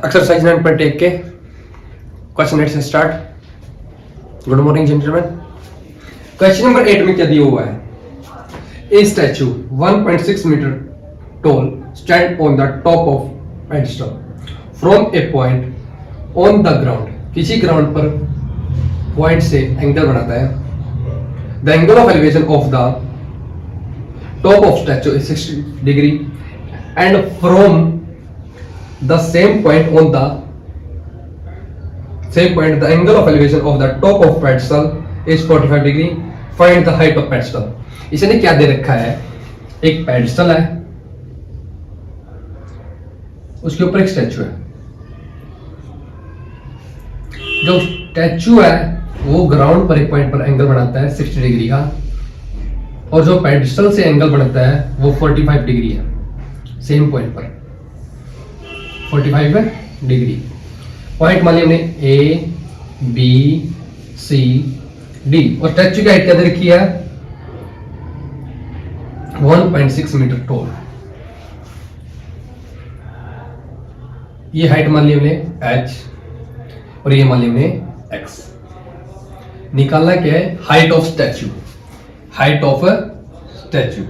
Exercise 9.8 के question 8 से start. Good morning gentleman. Question number 8 में क्या दिया हुआ है? A statue 1.6 metre tall stand on the top of pedestal from a point on the ground. किसी ग्राउंड पर पॉइंट से एंगल बनाता है. The angle of elevation of the top of statue is 60 degree and from the same point the angle of elevation of the top of pedestal is 45 degree. Find the height of pedestal. इसने क्या दे रखा है? एक pedestal है, उसके ऊपर एक स्टैचू है. जो स्टैचू है वो ग्राउंड पर एक पॉइंट पर एंगल बनाता है 60 डिग्री का, और जो पेडिस्टल से एंगल बनता है वो 45 डिग्री है. सेम पॉइंट पर 45 डिग्री. पॉइंट मान लिया हमने ए बी सी डी, और स्टैचू की हाइट क्या दे रखी है? 1.6 मीटर टॉल. ये हाइट मान ली हमने h और ये मान ली हमने x. निकालना क्या है? Height of statue. Height of statue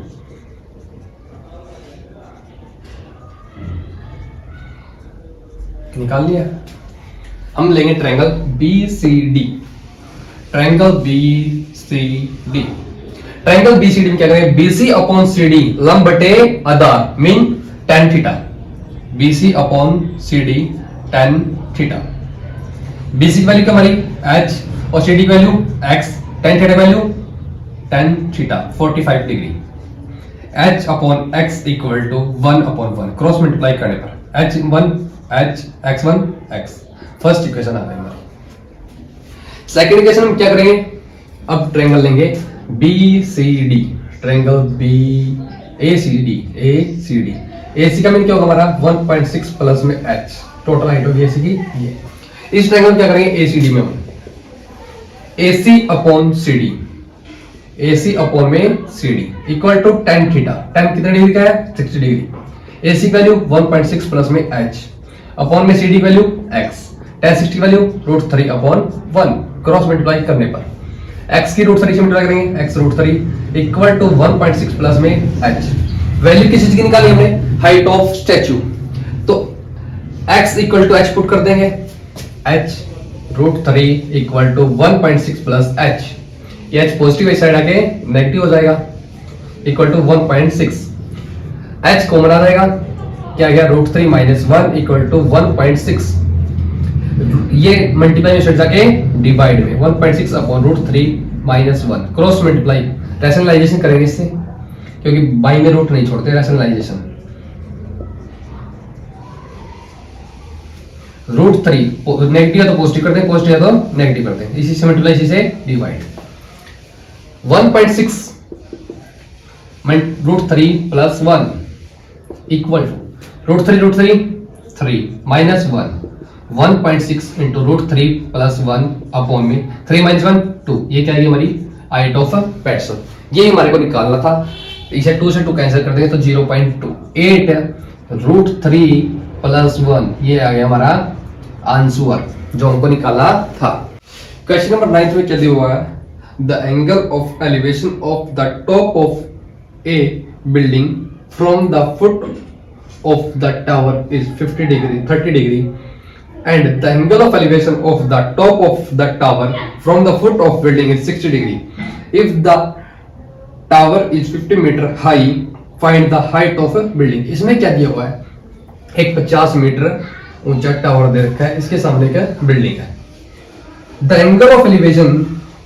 निकाल लिया. हम लेंगे triangle BCD. Triangle BCD. Triangle BCD में क्या करेंगे? BC अपॉन CD लंब बटे आधार mean tan theta. BC upon CD tan theta. BC की वैल्यू क्या हमारी h और CD की value x. tan theta value tan theta 45 degree. h upon x equal to 1 upon 1. Cross multiply करने पर h1 h x1 x. First equation आ गई हमारी. Second equation हम क्या करेंगे? अब ट्रायंगल लेंगे BCD. Triangle ACD. AC का मीन क्या होगा हमारा? 1.6 प्लस में h. टोटल हाइट होगी AC की ये. इस ट्रायंगल क्या करेंगे? ACD में हम AC upon CD. AC upon में CD equal to tan theta. tan कितने डिग्री का है? 60 डिग्री. AC वैल्यू 1.6 प्लस में h अपॉन में CD value x. tan 60 value √3 upon 1. Cross multiply करने पर x की √3 से मल्टीप्लाई करेंगे. x √3 इक्वल टू 1.6 प्लस में h. वैल्यू किस चीज की निकाली हमने? Height of statue. तो x equal to h put कर देंगे. h √3 equal to 1.6 plus h. ये h पॉजिटिव इस साइड आके नेगेटिव हो जाएगा इक्वल टू 1.6. h कॉमन आ जाएगा. क्या गया? √3 माइनस 1 इक्वल टू 1.6. ये मल्टीप्लाई में जाके डिवाइड में 1.6 अपॉन √3 माइनस 1. क्रॉस मल्टीप्लाई रैशनलाइजेशन करेंगे इससे, क्योंकि बाई में रूट नहीं छोड़ते. रैशनलाइजेशन √3 नेगेटिव है तो पॉजिटिव करते हैं, पॉजिटिव है तो नेगेटिव करते हैं. इसी से मल्टीप्लाई, इसी से divide. 1.6 √3 plus 1 equal to √3 3 minus 1. 1.6 into √3 plus 1 upon में 3 माइनस 1 2. ये क्या है? हमारी हाइट ऑफ पेडिस्टल. ये हमारे को निकालना था. इसे 2 से 2 कैंसिल कर देंगे तो 0.28 √3 प्लस 1. ये आ गया हमारा आंसर जो हमको निकाला था. क्वेश्चन नंबर 9 में क्या दिया हुआ है? The angle of elevation of the top of A building from the foot of the tower is 30 degree and the angle of elevation of the top of the tower from the foot of building is 60 degree. If the tower is 50 meter high, find the height of a building. इसमें क्या दिया हुआ है? एक 50 metre ऊंचा tower दे रखा है, इसके सामने का बिल्डिंग है. The angle of elevation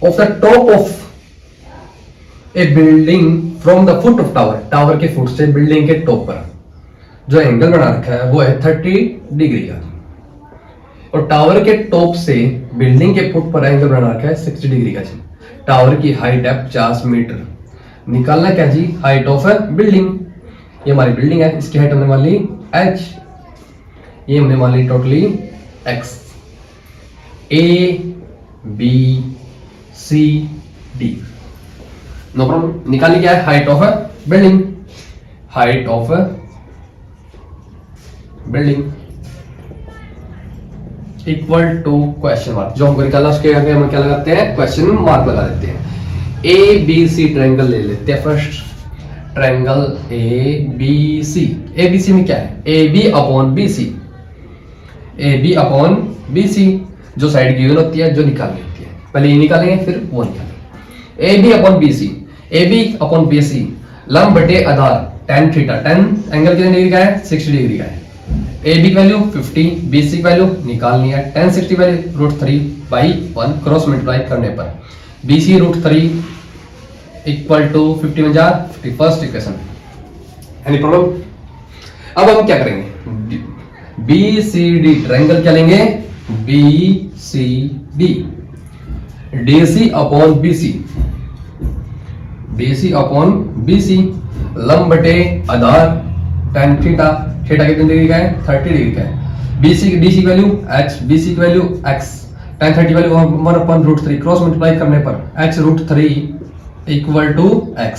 of the top of a building from the foot of tower. Tower के फुट से बिल्डिंग के टॉप पर जो एंगल बना रखा है वो है 30 डिग्री का, और टावर के टॉप से बिल्डिंग के फुट पर एंगल बना रखा है 60 डिग्री का. टावर की हाइट है 50 मीटर. निकालना क्या जी? Height of building. ये हमारी बिल्डिंग है, इसकी हाइट हमने मान ली h. ये हमने मान ली totally x. A B C D. No problem. निकाली क्या है? Height of building. Height of building equal to question mark, जो हमको निकालना उसके आगे हम क्या लगाते हैं, क्वेश्चन मार्क लगा देते हैं। ए बी सी ट्रायंगल ले लेते हैं first, triangle A B C. A B C में क्या है, A B upon B C, A B upon B C, जो साइड गिवन होती है जो निकालनी होती है, पहले ये निकालेंगे फिर वो निकालेंगे। A B upon B C, A B upon B C लंब बटे आधार tan थीटा, tan एंगल कितने डिग्री का है, 60 डिग्री का है। ए बी की वैल्यू 50, बी सी की वैल्यू निकालनी है, tan 60 वैल्यू √3/1 क्रॉस मल्टीप्लाई करने पर बी सी √3 इक्वल टू 50 में जा 51st इक्वेशन। Any problem? अब हम क्या करेंगे, बी सी डी ट्रायंगल क्या लेंगे, B C D, D C upon B C, B C upon B C लंब बटे आधार tan थीटा, थीटा कितने डिग्री का है, 30 डिग्री का है। बी सी डी सी की वैल्यू h, बी सी की value x, tan 30 value 1/√3 cross multiply करने पर h √3 इक्वल टू x।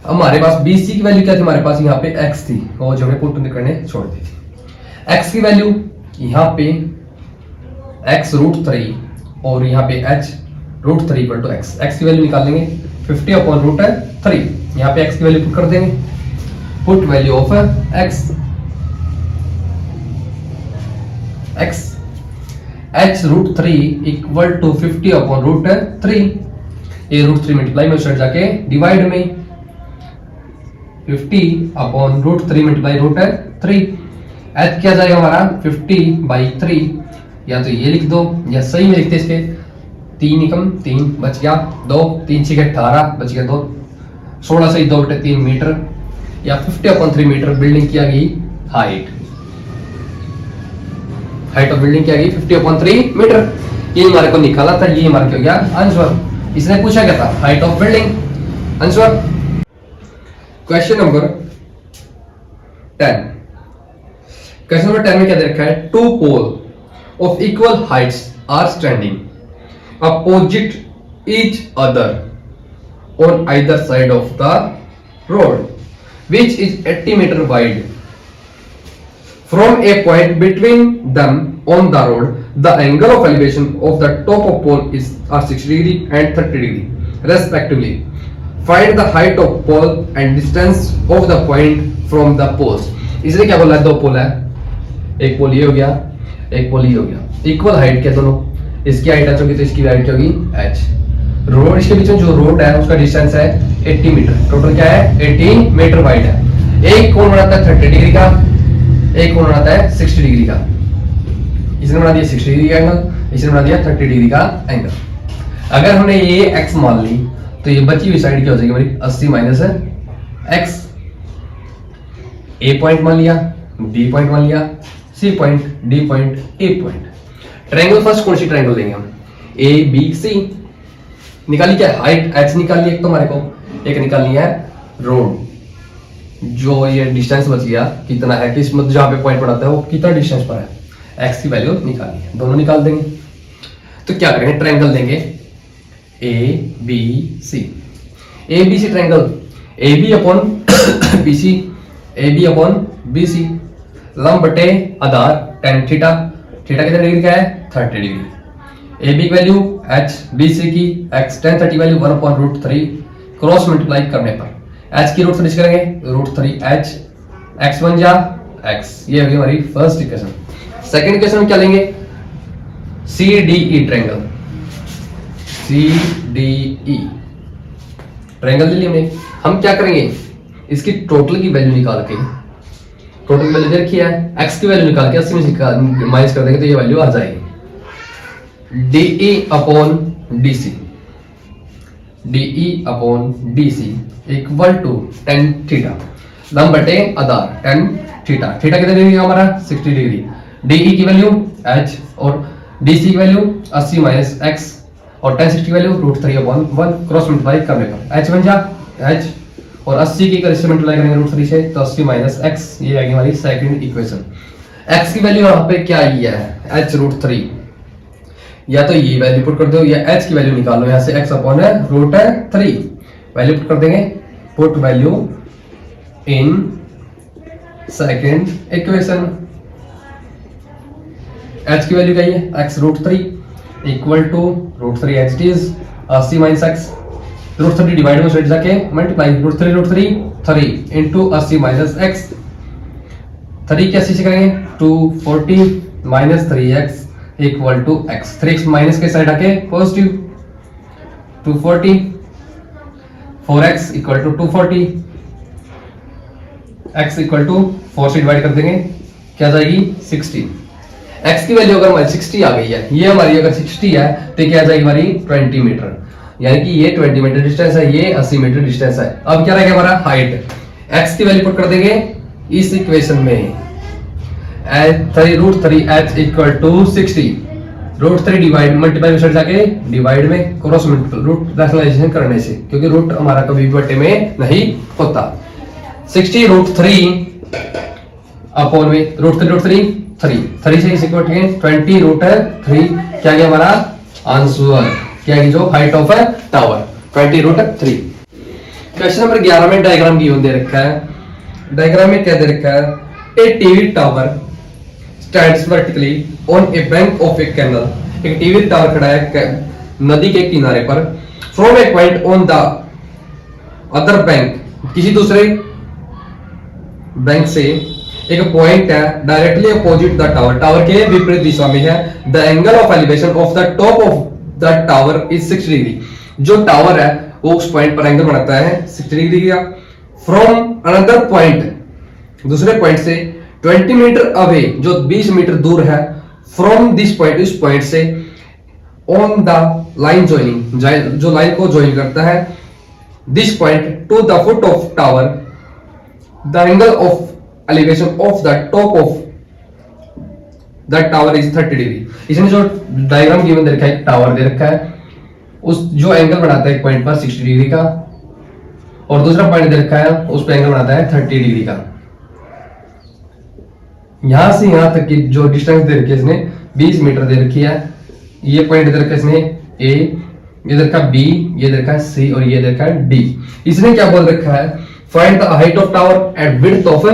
हमारे पास बी सी की वैल्यू क्या थी, हमारे पास यहाँ पे x थी, और जो हमें पुट करने छोड़ दी थी। x की वैल्यू यहाँ पे x √3 और यहाँ पे h √3 equal to x। x की वैल्यू निकाल लेंगे 50/√3, यहाँ पे x की वैल्यू पुट कर देंगे, put value of x, x h √3 equal to 50/√3, ये √3 मल्टीप्लाई में साइड जाके डिवाइड में 50/√3 मल्टीप्लाई √3, h क्या जाएगा हमारा 50/3, या तो ये लिख दो या सही में लिखते इसके 3 एकम 3 बच गया 2, 3 6 18 बच गया 2, 16 से 2 बटे 3 मीटर, या 50/3 मीटर बिल्डिंग की आ गई हाइट, हाइट ऑफ बिल्डिंग की आ गई 50/3 मीटर। ये हमारे को निकाला था, ये हमारा क्या हो गया आंसर। इसने पूछा क्या था, height of building, answer. Question number 10, question number 10 में क्या दे रखा है, two pole of equal heights are standing opposite each other on either side of the road which is 80 meter wide. From a point between them on the road, the angle of elevation of the top of pole is 60 degree and 30 degree respectively. Find the height of pole and distance of the point from the poles. इसलिए क्या बोला है, दो पोल है, एक पोल ये हो गया, एक पोल ये हो गया, इक्वल हाइट के दोनों, इसकी हाइट h होगी तो इसकी हाइट क्या होगी h। रोड इसके बीच में जो रोड है उसका डिस्टेंस है 80 मीटर, टोटल क्या है 80 मीटर वाइड है। एक कोण बनाता है 30 डिग्री का, एक कोण बनाता है 60 डिग्री का, इसने बना दिया 60 डिग्री का एंगल, इसने बना दिया 30 डिग्री का एंगल। अगर हमने ये x मान ली तो ये बची हुई साइड क्या हो जाएगी हमारी 80 माइनस x। a पॉइंट मान लिया, b पॉइंट मान लिया, c point, d point, a point. Triangle first कौन सी ट्रायंगल लेंगे हम, ए बी सी। निकाली क्या, हाइट h निकाली एक तो हमारे को, एक निकालनी है रोड, जो ये डिस्टेंस बच गया कितना है, किस मतलब जहां पे पॉइंट पड़ाता है वो कितना डिस्टेंस पर है, x की वैल्यू निकालनी है, दोनों निकाल देंगे। तो क्या करेंगे, ट्रायंगल देंगे A B C, A B C triangle, A B upon B C, A B upon B C लंब बटे आधार tan थीटा, थीटा कितने डिग्री का है 30 डिग्री। ए बी की वैल्यू h, बी सी की x, tan 30 value 1/√3 cross multiply करने पर h की √3 करेंगे √3h, x बन जा x। ये होगी हमारी फर्स्ट इक्वेशन। सेकंड इक्वेशन में क्या लेंगे, C D E triangle, C D E triangle ले लिया हमने। हम क्या करेंगे, इसकी टोटल की वैल्यू निकाल के, टोटल वैल्यू दे रखी है, x की वैल्यू निकाल के 80 में से माइनस कर देंगे तो ये वैल्यू आ जाएगी DE अपॉन DC, DE अपॉन DC equal to tan theta लंब बटे आधार tan थीटा, थीटा कितने डिग्री हमारा 60 डिग्री। DE की वैल्यू h और DC की वैल्यू 80 माइनस x और tan 60 की वैल्यू √3/1 क्रॉस मल्टीप्लाई करने पर h बन जा h, और 80 की करके मल्टीप्लाई करेंगे √3 से तो 80 माइनस x, ये आएगी हमारी सेकंड इक्वेशन। x की वैल्यू यहाँ पे क्या आई है h √3, या तो ये वैल्यू पुट कर दो या h की वैल्यू निकाल लो यहाँ से, x अपॉन √3 वैल्यू पुट कर देंगे, put value in second equation. H की वैल्यू क्या है, X root 3 equal to root 3 H is 80 minus X, root 3 divide में सेट जाके multiply root 3 into 80 minus X, 3 कैसे से करेंगे 240 minus 3x equal to X, 3x minus के साइड आके positive 240, 4x equal to 240, x equal to 4 से divide कर देंगे क्या जाएगी 60, x की वैल्यू अगर हमारी 60 आ गई है, ये हमारी अगर 60 है तो क्या जाएगी हमारी 20 मीटर, यानी कि ये 20 मीटर डिस्टेंस है, ये 80 मीटर डिस्टेंस है। अब क्या रहेगा हमारा हाइट, x की वैल्यू पुट कर देंगे इस इक्वेशन में, root 3 h equal to 60, root 3 divide multiply में जाके डिवाइड में क्रॉस मल्टीपल रूट रैशनलाइजेशन करने से, क्योंकि रूट हमारा कभी भी बटे में नहीं होता। 60 रूट 3 अपॉन में रूट 3 से इस इक्वल टू 20 रूट 3, क्या गया हमारा आंसर, क्या है जो height of a tower 20 root 3। Question number 11 में डायग्राम गिवन दे रखा है, डायग्राम में क्या दे रखा है, a TV tower stands vertically on a bank of a canal, एक टीवी टावर खड़ा है नदी के किनारे पर, from a point on the other bank, किसी दूसरे बैंक से एक पॉइंट है directly opposite the tower, tower के विपरीत दिशा में है, the angle of elevation of the top of the tower is 60 degree, जो टावर है वो उस पॉइंट पर एंगल बनाता है 60 डिग्री का, फ्रॉम अनदर पॉइंट, दूसरे पॉइंट से 20 मीटर अवे, जो 20 मीटर दूर है, फ्रॉम दिस पॉइंट, इस पॉइंट से, ऑन द लाइन ज्वाइनिंग, जो लाइन को ज्वाइन करता है, this point two the foot of tower, the angle of elevation of the top of the tower is 30 degree. इसने जो डायग्राम गिवन दे रखा है, टावर दे रखा है, उस जो एंगल बनाता है एक पॉइंट पर 60 डिग्री का, और दूसरा पॉइंट दे रखा है उस पर एंगल बनाता है 30 डिग्री का। यहां से यहां तक की जो डिस्टेंस दे रखी है इसने 20 मीटर दे रखी है, ये पॉइंट दे रखा है इसने ए, ये दे रखा है बी, ये दे रखा है सी, और ये दे रखा है डी। इसने क्या बोल रखा है, find the height of tower at width of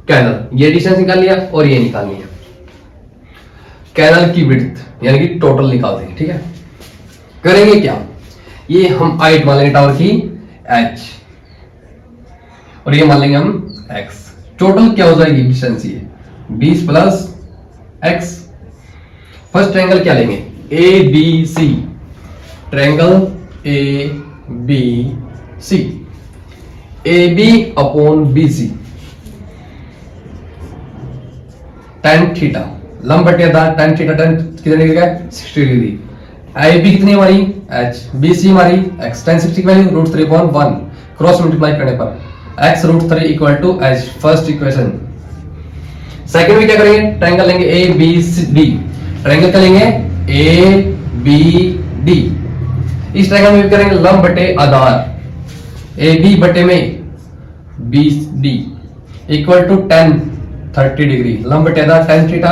canal, ये डिस्टेंस निकाल लिया और ये निकाल लिया, कैनल की विड्थ यानी कि टोटल निकाल देंगे। ठीक है, करेंगे क्या, ये हम हाइट मान लेंगे टावर की h, और ये मान लेंगे हम x, टोटल क्या हो जाएगी डिस्टेंस ये 20 प्लस x। फर्स्ट ट्रायंगल क्या लेंगे A B C, triangle A B C, A B upon B C, tan theta, लंब बटे आधार tan थीटा, tan कितने डिग्री का है 60 डिग्री, आई बी कितनी हमारी h, बी सी हमारी x, tan 60 की वैल्यू रूट 3/1, क्रॉस मल्टीप्लाई करने पर x root 3 equal to h, first equation. Second में क्या करेंगे, ट्रायंगल लेंगे A B C D, triangle क्या लेंगे ए बी डी, इस ट्रायंगल में भी करेंगे लंब बटे आधार, ए बी बटे में B D equal to tan 30 degree, लंब बटे आधार tan थीटा,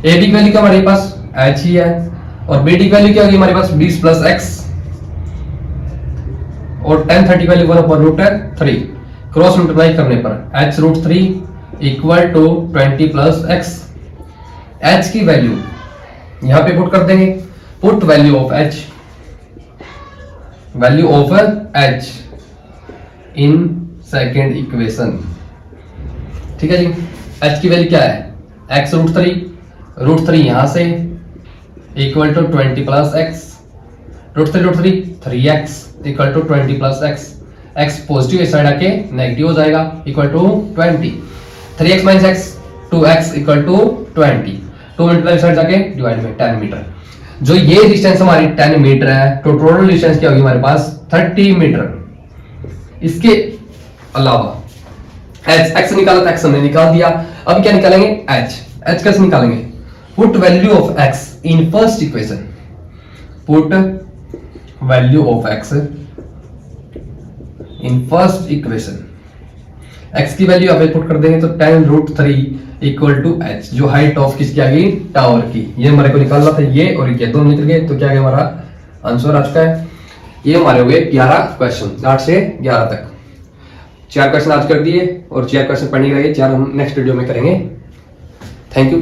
ए बी की वैल्यू क्या हमारे पास h ही है, और बी डी की वैल्यू क्या होगी हमारे पास 20 प्लस x, और tan 30 वैल्यू 1/√3, क्रॉस मल्टीप्लाई करने पर h root 3 equal to 20 plus x, h की वैल्यू यहां पे पुट कर देंगे, put value of h, value of h in second equation. ठीक है जी, h की वैल्यू क्या है x रूट 3 यहां से equal to 20 plus x, root 3 3x equal to 20 plus x, x positive इस साइड आके नेगेटिव हो जाएगा equal to 20, 3x minus x 2x equal to 20, 2 multiply side जाके डिवाइड में 10 मीटर, जो ये डिस्टेंस हमारी 10 मीटर है, तो टोटल डिस्टेंस क्या होगी हमारे पास 30 मीटर। इसके अलावा x निकाला था, x हमने निकाल दिया, अब क्या निकालेंगे h कैसे निकालेंगे, put value of x in first equation, put value of x in first equation, x की वैल्यू आप पुट कर देंगे तो tan root 3 equal to h, जो हाइट ऑफ किसकी आ गई टावर की, ये हमारे को निकालना था, ये और ये दोनों निकल गए, तो क्या गया हमारा आंसर आ चुका है। ये हमारे हो गए 11 क्वेश्चन, 8 से 11 तक, 4 क्वेश्चन आज कर दिए और 4 क्वेश्चन पढ़ने के 4 हम नेक्स्ट वीडियो में करेंगे। Thank you.